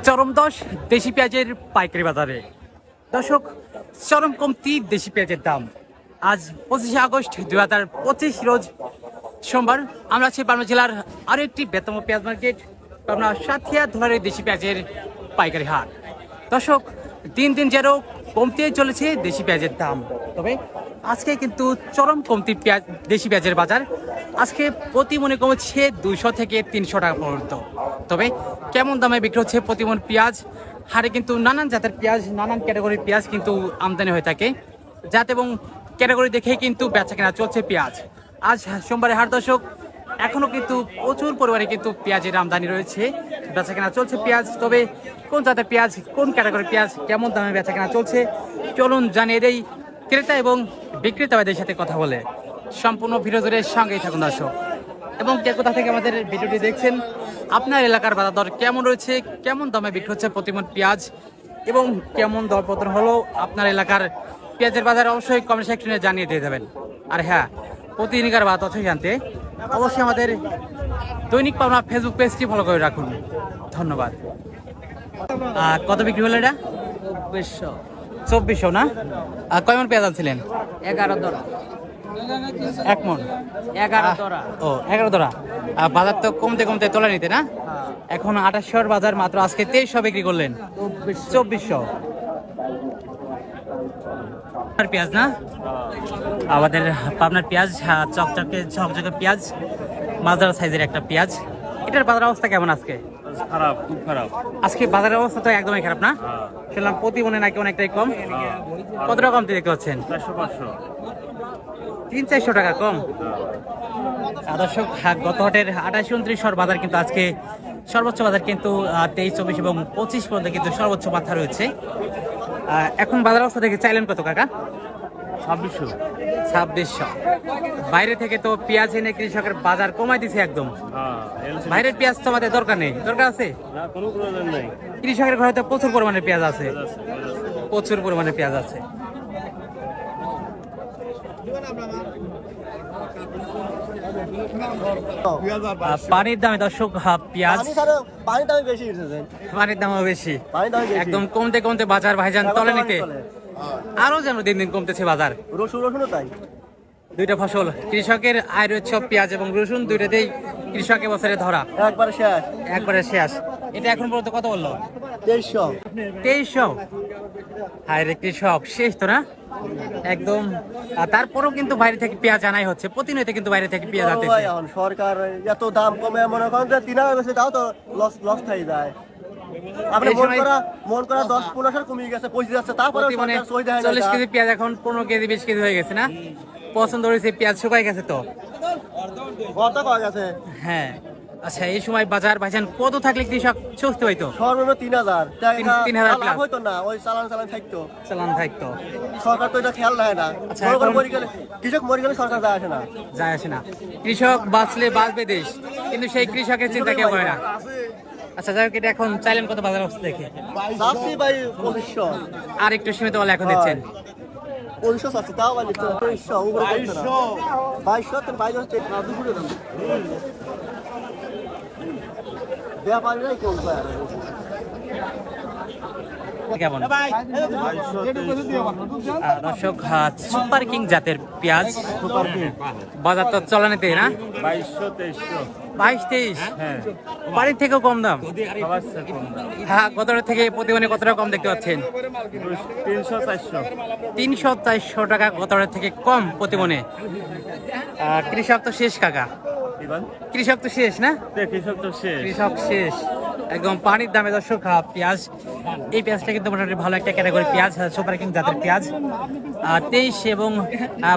চরম দশ দেশি পেঁয়াজের পাইকারি বাজারে। দর্শক, চরম কমতি দেশি পেঁয়াজের দাম। আজ 25শে আগস্ট 2025 রোজ সোমবার। আমরা আছি পাবনা জেলার আরো একটি বৃহত্তম পেঁয়াজ মার্কেট, পাবনা সাথিয়া ধরে দেশি পেঁয়াজের পাইকারি হাট। দর্শক, দিন দিন যেন কমতে চলেছে দেশি পেঁয়াজের দাম, তবে আজকে কিন্তু চরম কমতি দেশি পেঁয়াজের বাজার। আজকে প্রতি মনে কমেছে 200 থেকে 300 টাকা পর্যন্ত। তবে কেমন দামে বিক্রি হচ্ছে প্রতি মন পেঁয়াজ? হাটে কিন্তু নানান জাতের পেঁয়াজ, নানান ক্যাটাগরির পেঁয়াজ কিন্তু আমদানি হয়ে থাকে, জাত এবং ক্যাটাগরি দেখে কিন্তু বেচা কেনা চলছে পেঁয়াজ। আজ সোমবারে হাট দর্শক, এখনো কিন্তু প্রচুর পরিমাণে কিন্তু পেঁয়াজের আমদানি রয়েছে, বেচা কেনা চলছে পেঁয়াজ। তবে কোন জাতের পেঁয়াজ, কোন ক্যাটাগরির পেঁয়াজ, কেমন দামে বেচা কেনা চলছে চলুন জানিয়ে দেই ক্রেতা এবং বিক্রেতা ভাইদের সাথে কথা বলে। সম্পূর্ণ ভিডিও জুড়ে সঙ্গেই থাকুন দর্শক। এবং কে কোথা থেকে আমাদের ভিডিওটি দেখছেন, আপনার এলাকার বাজার দর কেমন রয়েছে, কেমন দামে বিক্রি হচ্ছে প্রতিমন পেঁয়াজ এবং কেমন দরপতন হলো আপনার এলাকার পেঁয়াজের বাজার, অবশ্যই কমেন্ট সেকশনে জানিয়ে দিয়ে দেবেন। আর হ্যাঁ, প্রতিদিনকার বাজার তথ্য জানতে অবশ্যই আমাদের দৈনিক পাবনা ফেসবুক পেজটি ফলো করে রাখুন। ধন্যবাদ। কত বিক্রি হলো এটা? 2400 না? কয় মন পেঁয়াজ আনছিলেন? 11 দরা। 1 মন 11 দরা। ও 11 দরা। বাজার তো কমতে কমতে তোলা নিতে না, এখন 2800 বাজার, মাত্র আজকে 2300 বিক্রি করলেন। 2400 পেঁয়াজ না? আমাদের পাবনার পেঁয়াজ, চকচকে ঝকঝকে পেঁয়াজ, মাঝারি সাইজের একটা পেঁয়াজ। এটার বাজার অবস্থা কেমন আজকে? খারাপ, খুব খারাপ। আজকে বাজারের অবস্থা তো একদমই খারাপ না? শুনলাম প্রতি মনে নাকি অনেকটাই কম। কত রকম দেখতে পাচ্ছেন? 400-500। 300-400 টাকা কম। দর্শক, গত হাটের 28-29 বাজার কিন্তু আজকে সর্বোচ্চ বাজার কিন্তু 23-24 এবং 25 পর্যন্ত কিন্তু সর্বোচ্চ মাথা রয়েছে। এখন বাজার অবস্থা দেখে চাইলেন কত কাকা? 2600। বাইরে থেকে তো পেঁয়াজ এনে কৃষকের বাজার কমাই দিছে একদম। বাইরের পেঁয়াজ তো আমাদের দরকার নেই, দরকার আছে? কোনো প্রয়োজন নাই। কৃষকের ঘরে তো প্রচুর পরিমাণে পেঁয়াজ আছে, প্রচুর পরিমাণে পেঁয়াজ আছে। পানির দামে দর্শক পেঁয়াজ, পানির দামও বেশি, একদম কমতে কমতে বাজার ভাইজান তলে নিতে আরো যেন দিন দিন কমতেছে বাজার। রসুনও তাই। দুইটা ফসল কৃষকের আয় রয়েছে, পেঁয়াজ এবং রসুন দুইটাতেই কৃষক এবছরে ধরা একবারে শেষ। এটা এখন পর্যন্ত কত বললো? 2300। হায় রে, কৃষক শেষ তো না একদম। তারপরেও কিন্তু বাইরে থেকে পেঁয়াজ আনাই হচ্ছে, প্রতিনিয়ত কিন্তু বাইরে থেকে পেঁয়াজ আনতেছে। সরকার এত দাম কমে মনে করেন যে 3000 বেশি দাও তো লস হয়ে যায়। আপনি মন করা 10-15 কমে গেছে, পৌঁছে যাচ্ছে, তারপরে মানে 40 কেজি পেঁয়াজ এখন 15 কেজি 20 কেজি হয়ে গেছে না? পছন্দ হয়েছে পেঁয়াজ, শুকাই গেছে তো। হ্যাঁ, আচ্ছা, এই সময় বাজার ভাইজান কত থাকলে কৃষক স্বস্তি হইতো? সর্বনিম্ন 3000 3000 হইতো না, ওই চালান থাকতো। সরকার তো এটা খেয়াল রাখে না। কৃষক মরে গেলে সরকার যায় আসে না। কৃষক বাঁচলে বাঁচবে দেশ, কিন্তু সেই কৃষকের চিন্তা কেউ করে না। আচ্ছা, যাই হোক, এটা এখন চাইলেন কত বাজার অবস্থা দেখে? ভাই 2500। আর একটু সীমিত বলে এখন দিচ্ছেন 2500 আছে, তাও মানে 2300 উপরে করতে না। 2200 তো 2200 দুপুরে দাম। ব্যাপারীরাই কম পায়। কেমন দর্শক? সুপার কিং জাতের পেঁয়াজ বাজার তো চলানিতে না? 2200-2300। বাড়ির থেকেও কম দাম। হ্যাঁ, গত থেকে প্রতিদিনে কত টাকা কম দেখতে পাচ্ছেন? 300-400 টাকা গত থেকে কম প্রতিমনে। কৃষক তো শেষ কাকা, কৃষক তো শেষ না? কৃষক শেষ একদম। পানির দামে দর্শক পেঁয়াজ, এই পেঁয়াজটা কিন্তু মোটামুটি ভালো একটা ক্যাটাগরি পেঁয়াজ, সুপার কিং জাতের পেঁয়াজ। 23 এবং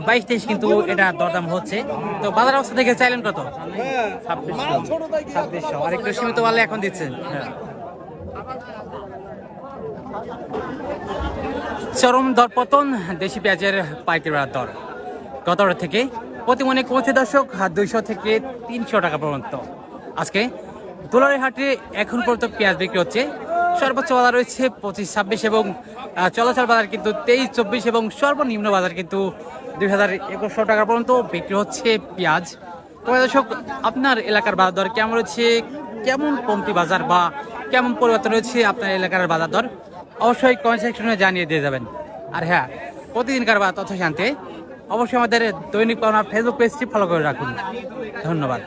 22-23 কিন্তু এটা দরদাম হচ্ছে। তো বাজার অবস্থা থেকে চাইলেন কত? 2600। আর একটু সীমিত বললে এখন দিচ্ছেন। চরম দরপতন দেশি পেঁয়াজের পাইকারি দর। গত থেকে প্রতিমনে কমছে দর্শক 200 থেকে 300 টাকা পর্যন্ত। আজকে দোলারের হাটে এখন পর্যন্ত পেঁয়াজ বিক্রি হচ্ছে, সর্বোচ্চ বাজার রয়েছে 25-26 এবং চলাচল বাজার কিন্তু 23-24 এবং সর্বনিম্ন বাজার কিন্তু 2100 টাকা পর্যন্ত বিক্রি হচ্ছে পেঁয়াজ। তবে দর্শক, আপনার এলাকার বাজার দর কেমন রয়েছে, কেমন কমতি বাজার বা কেমন পরিবর্তন হয়েছে আপনার এলাকার বাজার দর অবশ্যই কমেন্ট সেকশনে জানিয়ে দিয়ে যাবেন। আর হ্যাঁ, প্রতিদিনকার বা তথ্য জানতে অবশ্যই আমাদের দৈনিক পাওনা ফেসবুক পেজটি ফলো করে রাখুন। ধন্যবাদ।